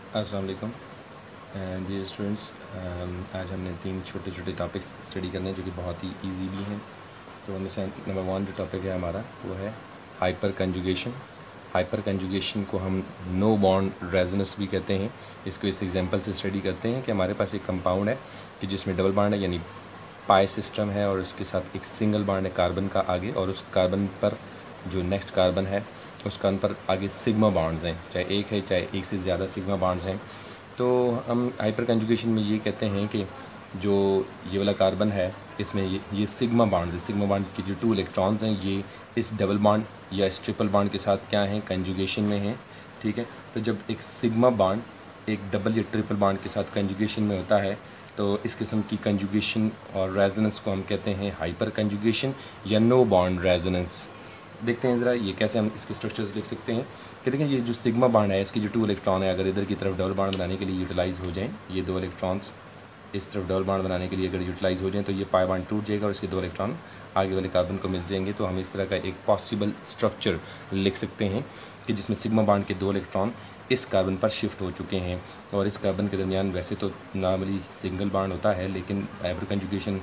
अस्सलाम वालेकुम dear students. आज हमने 3 छोटे छोटे टॉपिक्स स्टडी करने हैं जो कि बहुत ही इजी भी हैं। तो उनमें से नंबर 1 जो टॉपिक है हमारा वो है हाइपर कंजुगेशन। हाइपर कंजुगेशन को हम नो बॉन्ड रेजोनेंस भी कहते हैं। इसको इस एग्जांपल से स्टडी करते हैं कि हमारे पास एक कंपाउंड है कि जिसमें डबल बॉन्ड है यानी पाई सिस्टम है, और उसके साथ एक सिंगल बॉन्ड है कार्बन का आगे, और उस कार्बन पर जो नेक्स्ट कार्बन है उस कार्बन पर आगे सिग्मा बॉन्ड्स हैं, चाहे एक है चाहे एक से ज़्यादा सिग्मा बॉन्ड्स हैं। तो हम हाइपर कंजुगेशन में ये कहते हैं कि जो ये वाला कार्बन है इसमें ये सिग्मा बॉन्ड्स है, सिग्मा बॉन्ड के जो 2 इलेक्ट्रॉन्स हैं ये इस डबल बॉन्ड या इस ट्रिपल बॉन्ड के साथ क्या हैं, कंजुगेशन में हैं। ठीक है, तो जब एक सिग्मा बॉन्ड एक डबल या ट्रिपल बॉन्ड के साथ कंजुगेशन में होता है तो इस किस्म की कंजुगेशन और रेजोनेंस को हम कहते हैं हाइपर कंजुगेशन या नो बॉन्ड रेजोनेंस। देखते हैं ज़रा ये कैसे हम इसके स्ट्रक्चर्स लिख सकते हैं कि देखें ये जो सिग्मा बॉन्ड है इसकी जो 2 इलेक्ट्रॉन है अगर इधर की तरफ डबल बॉन्ड बनाने के लिए यूटिलाइज़ हो जाएं, ये 2 इलेक्ट्रॉन्स इस तरफ डबल बॉन्ड बनाने के लिए अगर यूटिलाइज़ हो जाएं तो ये पाई बॉन्ड टूट जाएगा और इसके 2 इलेक्ट्रॉन आगे वाले कार्बन को मिल जाएंगे। तो हम इस तरह का एक पॉसिबल स्ट्रक्चर लिख सकते हैं कि जिसमें सिग्मा बॉन्ड के 2 इलेक्ट्रॉन इस कार्बन पर शिफ्ट हो चुके हैं, और इस कार्बन के दरमियान वैसे तो नॉर्मली सिंगल बॉन्ड होता है, लेकिन हाइपर कंजुगेशन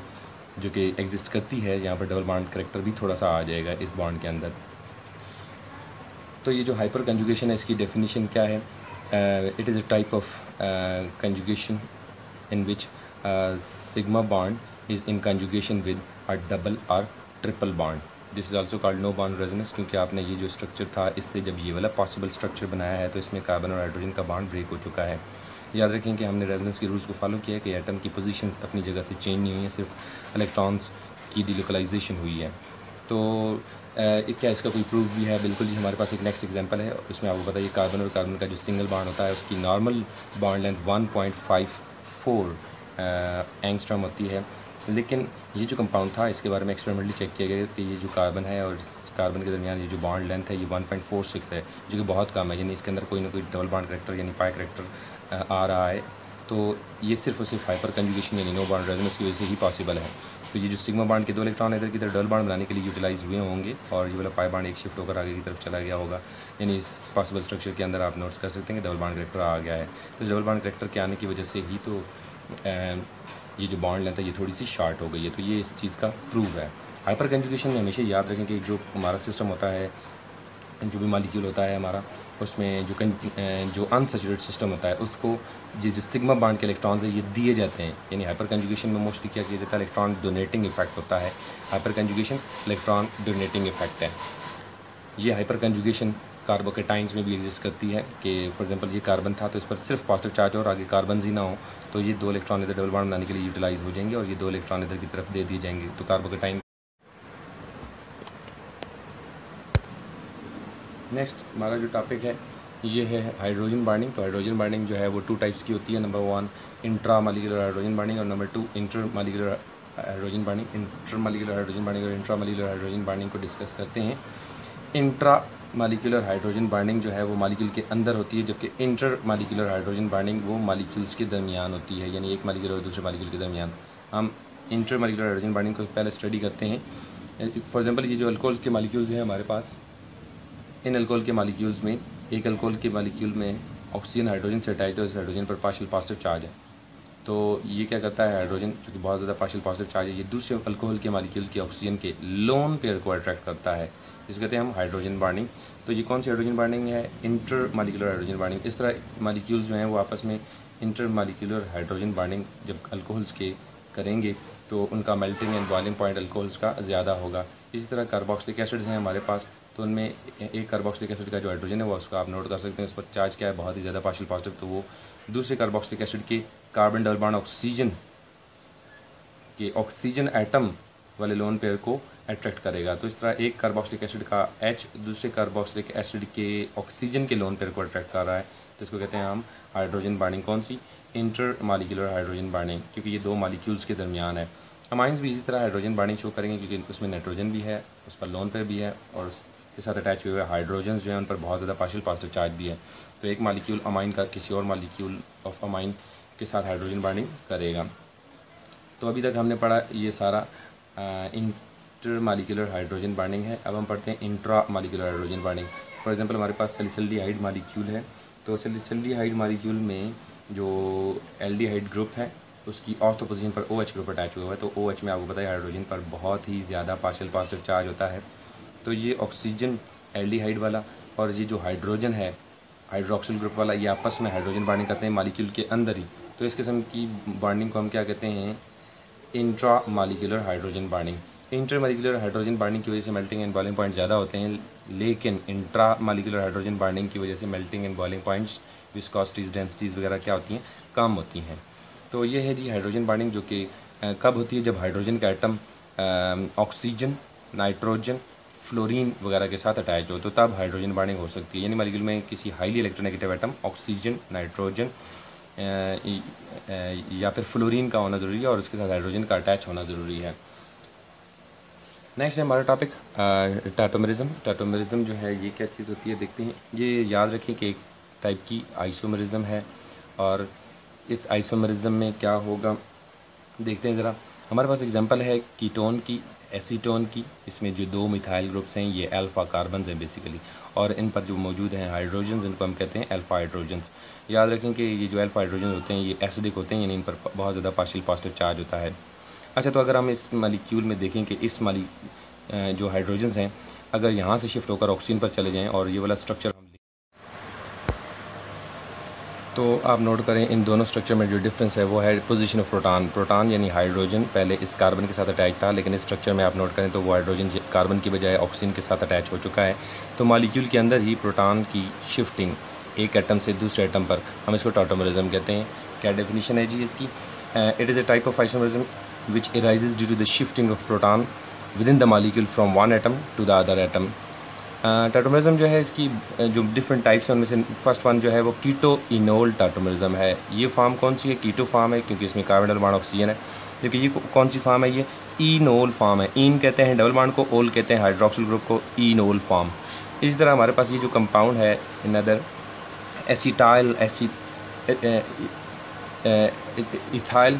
जो कि एग्जिस्ट करती है यहाँ पर डबल बॉन्ड करैक्टर भी थोड़ा सा आ जाएगा इस बॉन्ड के अंदर। तो ये जो हाइपर कंजुगेशन है इसकी डेफिनेशन क्या है? It is a type of conjugation in which sigma bond is in conjugation with a double और triple bond. This is also called no bond resonance, क्योंकि आपने ये जो स्ट्रक्चर था इससे जब ये वाला पॉसिबल स्ट्रक्चर बनाया है तो इसमें कार्बन और हाइड्रोजन का बॉन्ड ब्रेक हो चुका है। याद रखें कि हमने रेजोनेंस के रूल्स को फॉलो किया है कि एटम की पोजीशन अपनी जगह से चेंज नहीं हुई है, सिर्फ इलेक्ट्रॉन्स की डिलोकलाइजेशन हुई है। तो क्या इसका कोई प्रूफ भी है? बिल्कुल जी, हमारे पास एक नेक्स्ट एग्जांपल है, उसमें आपको पता है ये कार्बन और कार्बन का जो सिंगल बॉन्ड होता है उसकी नॉर्मल बॉन्ड लेंथ 1.54 एंगस्ट्रॉम होती है, लेकिन ये जो कंपाउंड था इसके बारे में एक्सपेरिमेंटली चेक किया गया कि ये जो कार्बन है और इस कार्बन के दरमियान ये जो बॉन्ड लेंथ है ये 1.46 है, जो कि बहुत कम है, यानी इसके अंदर कोई ना कोई डबल बॉन्ड करैक्टर यानी पाई करैक्टर आ रहा है। तो ये सिर्फ और सिर्फ हाइपर कंजुगेशन यानी नो बॉन्ड रेजोनेंस की वजह से ही पॉसिबल है। तो ये जो सिग्मा बॉन्ड के 2 इलेक्ट्रॉन इधर की तरफ डबल बॉन्ड बनाने के लिए यूटिलाइज हुए होंगे और ये वाला पाई बॉन्ड एक शिफ्ट होकर आगे की तरफ चला गया होगा, यानी इस पॉसिबल स्ट्रक्चर के अंदर आप नोट्स कर सकते हैं कि डबल बॉन्ड करैक्टर आ गया है। तो डबल बॉन्ड करैक्टर के आने की वजह से ही तो ये जो बॉन्ड लेंथ है ये थोड़ी सी शॉर्ट हो गई है। तो ये इस चीज़ का प्रूफ है। हाइपर कंजुगेशन में हमेशा याद रखें कि जो हमारा सिस्टम होता है, जो भी मॉलिक्यूल होता है हमारा, उसमें जो अनसैचुरेटेड सिस्टम होता है उसको ये जो सिग्मा बॉन्ड के इलेक्ट्रॉन्स है ये दिए जाते हैं, यानी हाइपर कंजुगेशन में मोस्टली क्या किया जाता है, इलेक्ट्रॉन डोनेटिंग इफेक्ट होता है। Hyper conjugation electron donating effect है। ये हाइपर कंजुगेशन कार्बोकेटाइंस में भी एग्जिस्ट करती है कि फॉर एग्जांपल ये कार्बन था तो इस पर सिर्फ पॉजिटिव चार्ज हो और आगे कार्बन ही ना हो, तो ये 2 इलेक्ट्रॉन इधर डबल बॉन्ड बनाने के लिए यूटिलाइज हो जाएंगे और ये 2 इलेक्ट्रॉन इधर की तरफ दे दिए जाएंगे। तो कार्बोकेटाइन। नेक्स्ट हमारा जो टॉपिक है ये है हाइड्रोजन बॉन्डिंग। तो हाइड्रोजन बॉन्डिंग जो है वो 2 टाइप्स की होती है। Number 1 intra molecular hydrogen bonding और number 2 inter molecular hydrogen bonding. Inter molecular hydrogen bonding और इंट्रा मालिक्यूलर हाइड्रोजन बॉन्डिंग को डिस्कस करते हैं। इंट्रा मालिक्यूलर हाइड्रोजन बॉन्डिंग जो है वो मालिक्यूल के अंदर होती है, जबकि इंटर मालिक्यूलर हाइड्रोजन बॉन्डिंग वो मालिक्यूल्स के दरमियान होती है, यानी एक मालिक्यूल और दूसरे मालिक्यूल के दरमियान। हम इंटर मालिक्यूलर हाइड्रोजन बॉन्डिंग को पहले स्टडी करते हैं। फॉर एग्जांपल ये जो अल्कोहल के मालिक्यूल्स हैं हमारे पास, इन अल्कोहल के मालिक्यूल्स में एक अल्कोहल के मालिक्यूल में ऑक्सीजन हाइड्रोजन से अटैच है, इस हाइड्रोजन पर पार्शियल पॉजिटिव चार्ज है। तो ये क्या करता है, हाइड्रोजन जो कि बहुत ज़्यादा पार्शियल पॉजिटिव चार्ज है, ये दूसरे अल्कोहल के मालिक्यूल के ऑक्सीजन के लोन पेयर को अट्रैक्ट करता है, जिसे कहते हैं हम हाइड्रोजन बॉन्डिंग। तो ये कौन सी हाइड्रोजन बॉन्डिंग है? Inter molecular hydrogen bonding. इस तरह मालिक्यूल्स जो हैं वो आपस में इंटर मालिक्यूलर हाइड्रोजन बॉन्डिंग जब अल्कोहल्स के करेंगे तो उनका melting and boiling point alcohols का ज़्यादा होगा। इसी तरह कार्बोक्सिलिक एसिड्स हैं हमारे पास, तो उनमें एक कार्बोक्सिलिक एसिड का जो हाइड्रोजन है वो उसका आप नोट कर सकते हैं, उस पर चार्ज क्या है, बहुत ही ज़्यादा पार्शियल पॉजिटिव, तो वो दूसरे कार्बोक्सिलिक एसिड के कार्बन डबल बॉन्ड ऑक्सीजन के ऑक्सीजन एटम वाले लोन पेयर को अट्रैक्ट करेगा। तो इस तरह एक कार्बोक्सिलिक एसिड का H दूसरे कार्बोक्सिलिक एसिड के ऑक्सीजन के लोन पेयर को अट्रैक्ट कर रहा है, तो इसको कहते हैं हम हाइड्रोजन बॉन्डिंग। कौन सी? इंटर मालिक्यूलर हाइड्रोजन बॉन्डिंग, क्योंकि ये 2 मालिक्यूल्स के दरमियान है। अमाइंस भी इसी तरह हाइड्रोजन बॉन्डिंग शो करेंगे क्योंकि उसमें नाइट्रोजन भी है, उस पर लोन पेयर भी है, और उसके साथ अटैच हुए हुए हाइड्रोजन जो है उन पर बहुत ज़्यादा पार्शियल पॉजिटिव चार्ज भी है। तो एक मालिक्यूल अमाइन का किसी और मालिक्यूल ऑफ अमाइन के साथ हाइड्रोजन बॉन्डिंग करेगा। तो अभी तक हमने पढ़ा ये सारा इंटर मालिक्यूलर हाइड्रोजन बॉन्डिंग है। अब हम पढ़ते हैं intra molecular hydrogen bonding. For example हमारे पास सैलिसिल्डिहाइड मॉलिक्यूल है, तो सैलिसिल्डिहाइड मॉलिक्यूल में जो एल्डिहाइड ग्रुप है उसकी ऑर्थो पोजीशन पर OH ग्रुप अटैच हुआ है। तो OH में आपको पता है हाइड्रोजन पर बहुत ही ज़्यादा पार्शियल पॉजिटिव चार्ज होता है। तो ये ऑक्सीजन एल्डिहाइड वाला और ये जो हाइड्रोजन है हाइड्रोक्सिल ग्रुप वाला, ये आपस में हाइड्रोजन बॉन्डिंग करते हैं मॉलिक्यूल के अंदर ही। तो इस किस्म की बॉन्डिंग को हम क्या कहते हैं, intra molecular hydrogen bonding. Inter molecular hydrogen bonding की वजह से मेल्टिंग एंड बॉइलिंग पॉइंट ज़्यादा होते हैं, लेकिन इंट्रा मॉलिक्यूलर हाइड्रोजन बॉन्डिंग की वजह से melting and boiling points, viscosities, densities वगैरह क्या होती हैं, कम होती हैं। तो ये है जी हाइड्रोजन बॉन्डिंग, जो कि कब होती है, जब हाइड्रोजन का एटम ऑक्सीजन, नाइट्रोजन, फ्लोरीन वगैरह के साथ अटैच हो, तो तब हाइड्रोजन बॉन्डिंग हो सकती है। यानी मॉलिक्यूल में किसी highly electronegative atom oxygen, nitrogen या फिर फ्लोरीन का होना ज़रूरी है और उसके साथ हाइड्रोजन का अटैच होना ज़रूरी है। नेक्स्ट है हमारा टॉपिक टैटोमेरिज्म। टैटोमेरिज्म जो है ये क्या चीज़ होती है देखते हैं। ये याद रखें कि एक टाइप की आइसोमेरिज्म है, और इस आइसोमेरिज्म में क्या होगा देखते हैं ज़रा। हमारे पास एग्जांपल है कीटोन की, एसीटोन की। इसमें जो 2 मिथाइल ग्रुप्स हैं ये अल्फ़ा कार्बन्स हैं बेसिकली, और इन पर जो मौजूद हैं हाइड्रोजन, इनको हम कहते हैं अल्फ़ा हाइड्रोजन्स। याद रखें कि ये जो अल्फ़ा हाइड्रोजन होते हैं ये एसिडिक होते हैं, यानी इन पर बहुत ज़्यादा पार्शियल पॉजिटिव चार्ज होता है। अच्छा, तो अगर हम इस मॉलिक्यूल में देखें कि इस जो हाइड्रोजन्स हैं अगर यहाँ से शिफ्ट होकर ऑक्सीजन पर चले जाएँ और ये वाला स्ट्रक्चर हम, तो आप नोट करें इन दोनों स्ट्रक्चर में जो डिफरेंस है वो है पोजीशन ऑफ प्रोटॉन। प्रोटॉन यानी हाइड्रोजन पहले इस कार्बन के साथ अटैच था, लेकिन इस स्ट्रक्चर में आप नोट करें तो वो हाइड्रोजन कार्बन की बजाय ऑक्सीजन के साथ अटैच हो चुका है। तो मॉलिक्यूल के अंदर ही प्रोटॉन की शिफ्टिंग एक एटम से दूसरे एटम पर, हम इसको टॉटोमेरिज्म कहते हैं। क्या डेफिनेशन है जी इसकी? It is a type of isomerism which arises due to the shifting of proton within the molecule from one atom to the other atom. टैटोमेरिज्म जो है इसकी जो डिफरेंट टाइप्स हैं उनमें से फर्स्ट वन जो है वो कीटो इनोल टैटोमेरिज्म है। ये फार्म कौन सी है? कीटो फार्म है, क्योंकि इसमें कार्बन डबल बॉन्ड ऑक्सीजन है। क्योंकि ये कौन सी फार्म है? ये इनोल फार्म है। इन कहते हैं डबल बॉन्ड को, ओल कहते हैं हाइड्रोक्सिल ग्रुप को, इनोल फार्म। इसी तरह हमारे पास ये जो कंपाउंड है another acetyl ethyl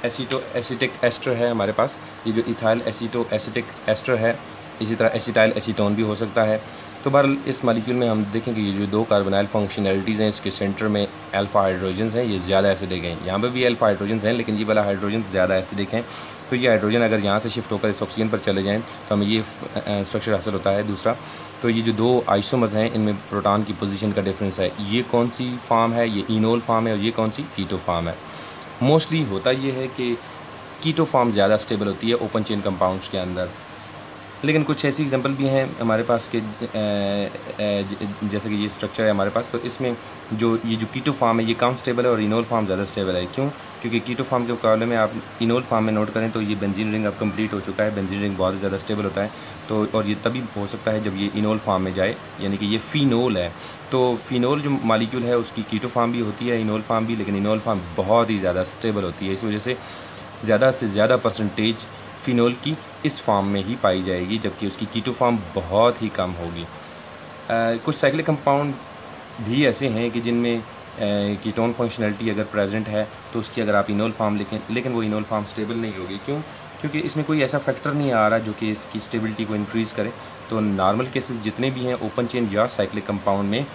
acetic ester है हमारे पास। ये जो इथाइल एसिटिक एस्टर है, इसी तरह एसिटाइल एसीटोन भी हो सकता है। तो बहरहाल इस मॉलिक्यूल में हम देखें कि ये जो 2 कार्बोनाइल फंक्शनैलिटीज़ हैं, इसके सेंटर में अल्फ़ा हाइड्रोजन्स हैं, ये ज़्यादा एसिडिक हैं। यहाँ पे भी अल्फ़ा हाइड्रोजन्स हैं, लेकिन ये वाला हाइड्रोजन ज़्यादा एसिडिक हैं। तो ये हाइड्रोजन अगर यहाँ से शिफ्ट होकर इस ऑक्सीजन पर चले जाएँ तो हमें ये स्ट्रक्चर हासिल होता है। दूसरा, तो ये जो 2 आइसोमर्स हैं इनमें प्रोटॉन की पोजीशन का डिफरेंस है। ये कौन सी फार्म है? ये इनोल फार्म है, और ये कौन सी? कीटो फार्म है। मोस्टली होता ये है कि कीटो फार्म ज़्यादा स्टेबल होती है ओपन चेन कंपाउंड्स के अंदर, लेकिन कुछ ऐसी एग्जांपल भी हैं हमारे पास के जैसे कि ये स्ट्रक्चर है हमारे पास, तो इसमें ये जो कीटो फार्म है ये कम स्टेबल है और इनोल फार्म ज़्यादा स्टेबल है। क्यों? क्योंकि कीटो फार्म के मुकाबले में आप इनोल फार्म में नोट करें तो ये बेंजीन रिंग अब कंप्लीट हो चुका है, बेंजीन रिंग बहुत ज़्यादा स्टेबल होता है। तो और ये तभी हो सकता है जब ये इनोल फार्म में जाए, यानी कि ये फ़िनोल है। तो फ़िनोल जो मॉलिक्यूल है उसकी कीटो फार्म भी होती है, इनोल फार्म भी, लेकिन इनोल फार्म बहुत ही ज़्यादा स्टेबल होती है। इस वजह से ज़्यादा परसेंटेज फ़िनोल की इस फॉर्म में ही पाई जाएगी, जबकि उसकी कीटो फॉर्म बहुत ही कम होगी। कुछ साइक्लिक कंपाउंड भी ऐसे हैं कि जिनमें कीटोन फंक्शनैलिटी अगर प्रेजेंट है तो उसकी अगर आप इनोल फॉर्म लिखें, लेकिन वो इनोल फॉर्म स्टेबल नहीं होगी। क्यों? क्योंकि इसमें कोई ऐसा फैक्टर नहीं आ रहा जो कि इसकी स्टेबिलिटी को इंक्रीज़ करे। तो नॉर्मल केसेस जितने भी हैं ओपन चेन या साइक्लिक कंपाउंड में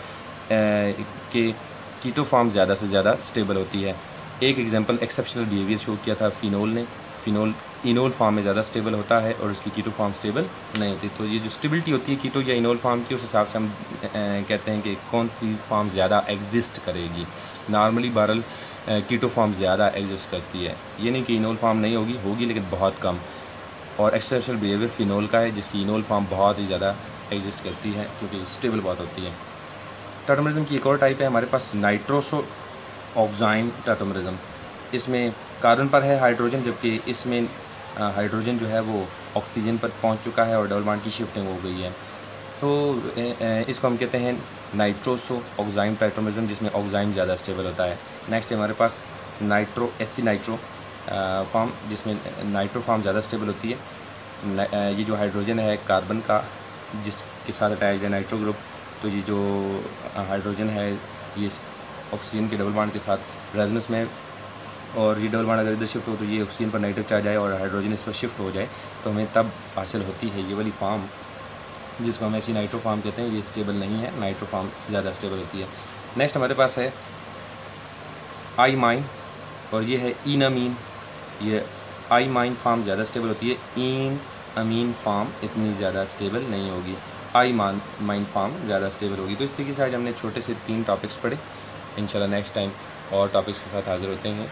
के कीटो फॉर्म ज़्यादा से ज़्यादा स्टेबल होती है। एक एग्जांपल एक्सेप्शनल बिहेवियर शो किया था फ़िनोल ने। फ़िनोल इनोल फॉर्म में ज़्यादा स्टेबल होता है और उसकी कीटो फॉर्म स्टेबल नहीं होती। तो ये जो स्टेबिलिटी होती है कीटो या इनोल फॉर्म की, उस हिसाब से हम कहते हैं कि कौन सी फॉर्म ज़्यादा एग्जिस्ट करेगी। नॉर्मली बहरहाल कीटो फॉर्म ज़्यादा एग्जिस्ट करती है, ये नहीं कि इनोल फॉर्म नहीं होगी लेकिन बहुत कम। और एक्सेप्शनल बिहेवियर फ़िनोल का है जिसकी इनोल फॉर्म बहुत ही ज़्यादा एग्जिस्ट करती है क्योंकि स्टेबल बहुत होती है। टैटोमेरिज्म की एक और टाइप है हमारे पास नाइट्रोसो ऑक्साइन टैटोमेरिज्म। इसमें कार्बन पर है हाइड्रोजन, जबकि इसमें हाइड्रोजन जो है वो ऑक्सीजन पर पहुंच चुका है और डबल बॉन्ड की शिफ्टिंग हो गई है। तो इसको हम कहते हैं नाइट्रोसो ऑक्साइन टैटोमेरिज्म, जिसमें ऑक्साइन ज़्यादा स्टेबल होता है। नेक्स्ट है हमारे पास नाइट्रो फॉर्म, जिसमें नाइट्रो फॉर्म ज़्यादा स्टेबल होती है। ये जो हाइड्रोजन है कार्बन का जिसके साथ अटैच है नाइट्रो ग्रुप, तो ये जो हाइड्रोजन है ये ऑक्सीजन के डबल बॉन्ड के साथ रेजोनेंस में, और ये डबल बॉन्ड अगर इधर शिफ्ट हो तो ये ऑक्सीजन पर नेगेटिव चार्ज आए और हाइड्रोजन इस पर शिफ्ट हो जाए तो हमें तब हासिल होती है ये वाली फॉर्म जिसको हम ऐसी नाइट्रो फार्म कहते हैं, ये स्टेबल नहीं है, नाइट्रो फार्म से ज़्यादा स्टेबल होती है। नेक्स्ट हमारे पास है आईमाइन और ये है इनामीन। ये आईमाइन फार्म ज़्यादा स्टेबल होती है, इन अमीन फार्म इतनी ज़्यादा स्टेबल नहीं होगी, आईमाइन फार्म ज़्यादा स्टेबल होगी। तो इस तरीके से आज हमने छोटे से 3 टॉपिक्स पढ़े। इंशाल्लाह नेक्स्ट टाइम और टॉपिक्स के साथ हाज़िर होते हैं।